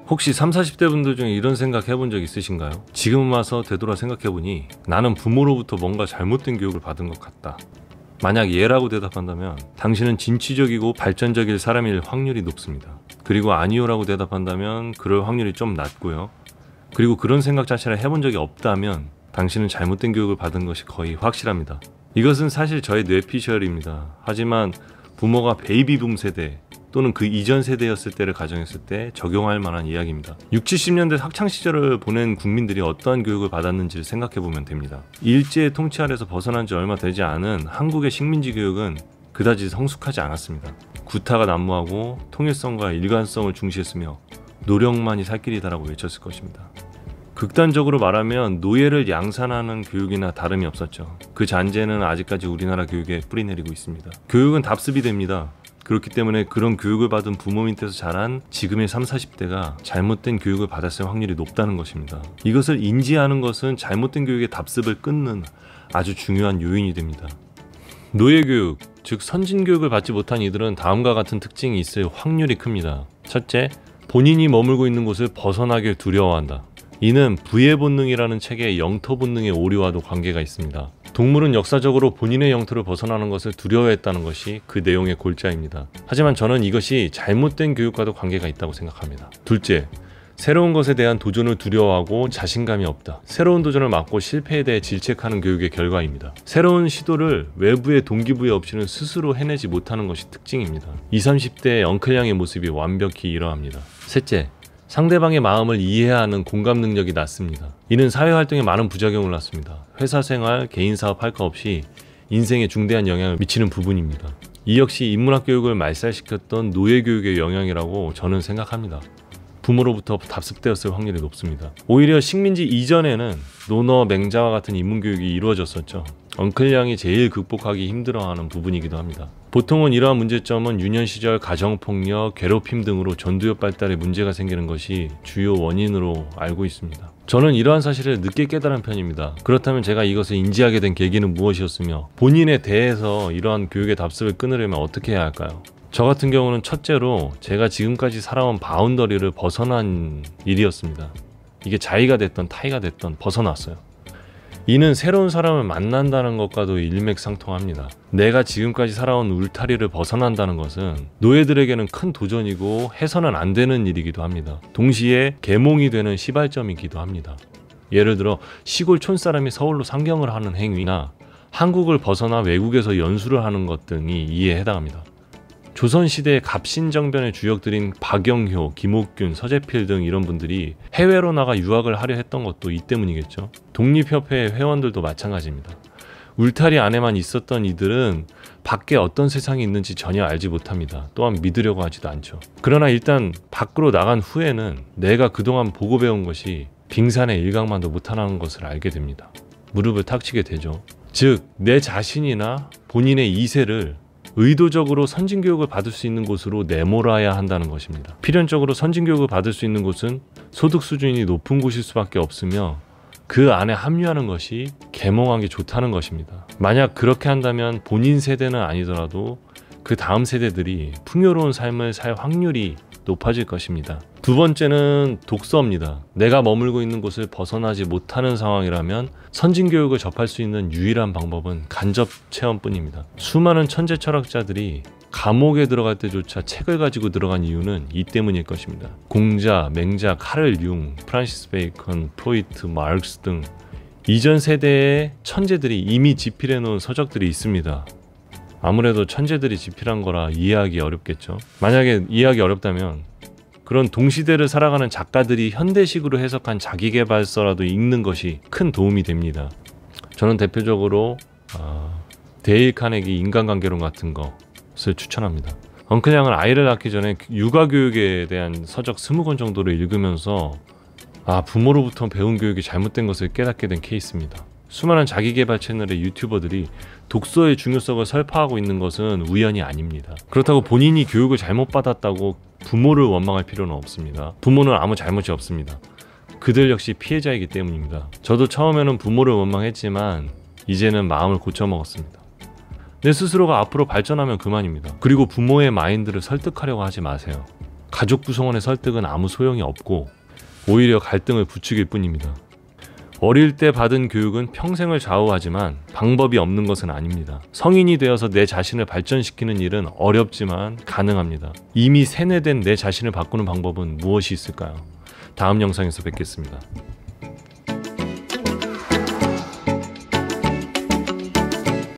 혹시 30, 40대 분들 중에 이런 생각 해본 적 있으신가요? 지금 와서 되돌아 생각해보니 나는 부모로부터 뭔가 잘못된 교육을 받은 것 같다. 만약 예라고 대답한다면 당신은 진취적이고 발전적일 사람일 확률이 높습니다. 그리고 아니요라고 대답한다면 그럴 확률이 좀 낮고요. 그리고 그런 생각 자체를 해본 적이 없다면 당신은 잘못된 교육을 받은 것이 거의 확실합니다. 이것은 사실 저의 뇌피셜입니다. 하지만 부모가 베이비붐 세대 또는 그 이전 세대였을 때를 가정했을 때 적용할 만한 이야기입니다. 60, 70년대 학창시절을 보낸 국민들이 어떠한 교육을 받았는지를 생각해보면 됩니다. 일제의 통치 아래서 벗어난 지 얼마 되지 않은 한국의 식민지 교육은 그다지 성숙하지 않았습니다. 구타가 난무하고 통일성과 일관성을 중시했으며 노력만이 살 길이다라고 외쳤을 것입니다. 극단적으로 말하면 노예를 양산하는 교육이나 다름이 없었죠. 그 잔재는 아직까지 우리나라 교육에 뿌리내리고 있습니다. 교육은 답습이 됩니다. 그렇기 때문에 그런 교육을 받은 부모 밑에서 자란 지금의 30, 40대가 잘못된 교육을 받았을 확률이 높다는 것입니다. 이것을 인지하는 것은 잘못된 교육의 답습을 끊는 아주 중요한 요인이 됩니다. 노예교육, 즉 선진교육을 받지 못한 이들은 다음과 같은 특징이 있을 확률이 큽니다. 첫째, 본인이 머물고 있는 곳을 벗어나길 두려워한다. 이는 부의 본능이라는 책의 영토 본능의 오류와도 관계가 있습니다. 동물은 역사적으로 본인의 영토를 벗어나는 것을 두려워했다는 것이 그 내용의 골자입니다. 하지만 저는 이것이 잘못된 교육과도 관계가 있다고 생각합니다. 둘째, 새로운 것에 대한 도전을 두려워하고 자신감이 없다. 새로운 도전을 막고 실패에 대해 질책하는 교육의 결과입니다. 새로운 시도를 외부의 동기부여 없이는 스스로 해내지 못하는 것이 특징입니다. 20, 30대의 엉클양의 모습이 완벽히 이러합니다. 셋째, 상대방의 마음을 이해하는 공감 능력이 낮습니다. 이는 사회활동에 많은 부작용을 낳습니다. 회사생활, 개인사업 할 것 없이 인생에 중대한 영향을 미치는 부분입니다. 이 역시 인문학 교육을 말살시켰던 노예교육의 영향이라고 저는 생각합니다. 부모로부터 답습되었을 확률이 높습니다. 오히려 식민지 이전에는 논어, 맹자와 같은 인문교육이 이루어졌었죠. 엉클양이 제일 극복하기 힘들어하는 부분이기도 합니다. 보통은 이러한 문제점은 유년 시절 가정폭력, 괴롭힘 등으로 전두엽 발달에 문제가 생기는 것이 주요 원인으로 알고 있습니다. 저는 이러한 사실을 늦게 깨달은 편입니다. 그렇다면 제가 이것을 인지하게 된 계기는 무엇이었으며 본인에 대해서 이러한 교육의 답습을 끊으려면 어떻게 해야 할까요? 저 같은 경우는 첫째로 제가 지금까지 살아온 바운더리를 벗어난 일이었습니다. 이게 자의가 됐던 타의가 됐던 벗어났어요. 이는 새로운 사람을 만난다는 것과도 일맥상통합니다. 내가 지금까지 살아온 울타리를 벗어난다는 것은 노예들에게는 큰 도전이고 해서는 안 되는 일이기도 합니다. 동시에 계몽이 되는 시발점이기도 합니다. 예를 들어 시골 촌사람이 서울로 상경을 하는 행위나 한국을 벗어나 외국에서 연수를 하는 것 등이 이에 해당합니다. 조선시대의 갑신정변의 주역들인 박영효, 김옥균, 서재필 등 이런 분들이 해외로 나가 유학을 하려 했던 것도 이 때문이겠죠. 독립협회의 회원들도 마찬가지입니다. 울타리 안에만 있었던 이들은 밖에 어떤 세상이 있는지 전혀 알지 못합니다. 또한 믿으려고 하지도 않죠. 그러나 일단 밖으로 나간 후에는 내가 그동안 보고 배운 것이 빙산의 일각만도 못하는 것을 알게 됩니다. 무릎을 탁 치게 되죠. 즉, 내 자신이나 본인의 이세를 의도적으로 선진교육을 받을 수 있는 곳으로 내몰아야 한다는 것입니다. 필연적으로 선진교육을 받을 수 있는 곳은 소득 수준이 높은 곳일 수밖에 없으며 그 안에 합류하는 것이 계몽하기 좋다는 것입니다. 만약 그렇게 한다면 본인 세대는 아니더라도 그 다음 세대들이 풍요로운 삶을 살 확률이 높아질 것입니다. 두 번째는 독서입니다. 내가 머물고 있는 곳을 벗어나지 못하는 상황이라면 선진교육을 접할 수 있는 유일한 방법은 간접 체험뿐입니다. 수많은 천재 철학자들이 감옥에 들어갈 때조차 책을 가지고 들어간 이유는 이 때문일 것입니다. 공자, 맹자, 카를 융, 프란시스 베이컨, 프로이트, 마르크스 등 이전 세대의 천재들이 이미 집필해 놓은 서적들이 있습니다. 아무래도 천재들이 집필한 거라 이해하기 어렵겠죠. 만약에 이해하기 어렵다면 그런 동시대를 살아가는 작가들이 현대식으로 해석한 자기계발서라도 읽는 것이 큰 도움이 됩니다. 저는 대표적으로 데일 카네기 인간관계론 같은 것을 추천합니다. 엉클양은 아이를 낳기 전에 육아교육에 대한 서적 20권 정도를 읽으면서 부모로부터 배운 교육이 잘못된 것을 깨닫게 된 케이스입니다. 수많은 자기계발 채널의 유튜버들이 독서의 중요성을 설파하고 있는 것은 우연이 아닙니다. 그렇다고 본인이 교육을 잘못 받았다고 부모를 원망할 필요는 없습니다. 부모는 아무 잘못이 없습니다. 그들 역시 피해자이기 때문입니다. 저도 처음에는 부모를 원망했지만 이제는 마음을 고쳐먹었습니다. 내 스스로가 앞으로 발전하면 그만입니다. 그리고 부모의 마인드를 설득하려고 하지 마세요. 가족 구성원의 설득은 아무 소용이 없고 오히려 갈등을 부추길 뿐입니다. 어릴 때 받은 교육은 평생을 좌우하지만 방법이 없는 것은 아닙니다. 성인이 되어서 내 자신을 발전시키는 일은 어렵지만 가능합니다. 이미 세뇌된 내 자신을 바꾸는 방법은 무엇이 있을까요? 다음 영상에서 뵙겠습니다.